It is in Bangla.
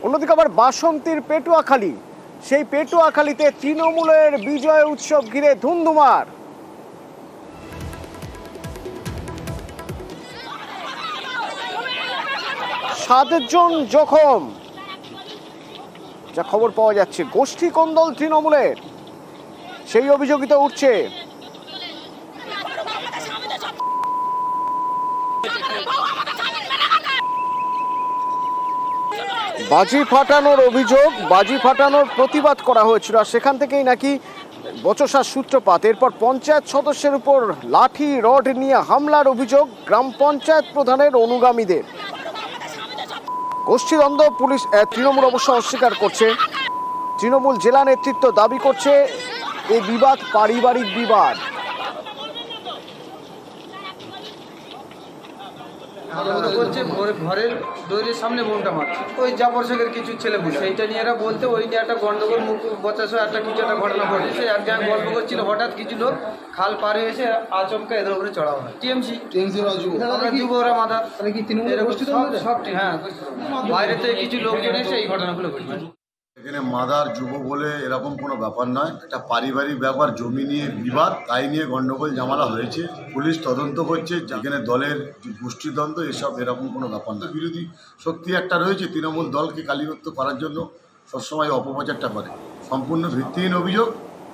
অন্যদিকে আবার বাসন্তীর পেটুয়াখালী, সেই পেটুয়াখালীতে তৃণমূলের বিজয় উৎসব ঘিরে ধুন্ধুমার। সাতজন জখম, যা খবর পাওয়া যাচ্ছে। গোষ্ঠী কোন্দল তৃণমূলের, সেই অভিযোগিত উঠছে। বাজি ফাটানোর অভিযোগ, বাজি ফাটানোর প্রতিবাদ করা হয়েছিল, আর সেখান থেকেই নাকি বচসার সূত্রপাত। এরপর পঞ্চায়েত সদস্যের উপর লাঠি রড নিয়ে হামলার অভিযোগ গ্রাম পঞ্চায়েত প্রধানের অনুগামীদের। গোষ্ঠীদ্বন্দ্ব, পুলিশ তৃণমূল অবশ্য অস্বীকার করছে। তৃণমূল জেলা নেতৃত্ব দাবি করছে এই বিবাদ পারিবারিক বিবাদ। বলছে ঘরের দৈরের সামনে বোনটা মারছে, ওই জাফরশেখের কিছু ছেলেগুলো সেইটা নিয়ে এরা বলতে ওই নিয়ে একটা গন্ডগোল মুখ বচাশ একটা কিছু একটা ঘটনা ঘটেছে। এক জায়গায় গল্প করছিল, হঠাৎ কিছু লোক খাল পার হয়ে এসে আচমকা এদের উপরে চড়া হয়। টিএমসি আমরা যুব ওরা মাথা সব হ্যাঁ, বাইরে থেকে কিছু লোকজন এসে এই ঘটনাগুলো ঘটবে। এখানে মাদার যুব বলে এরকম কোনো ব্যাপার নয়, একটা পারিবারিক ব্যাপার, জমি নিয়ে বিবাদ, তাই নিয়ে গন্ডগোল ঝামেলা হয়েছে। পুলিশ তদন্ত করছে, যেখানে দলের গোষ্ঠীদ্বন্দ্ব এসব এরকম কোনো ব্যাপার নয়। বিরোধী শক্তি একটা রয়েছে, তৃণমূল দলকে কালীমুক্ত করার জন্য সবসময় অপপ্রচারটা করে। সম্পূর্ণ ভিত্তিহীন অভিযোগ।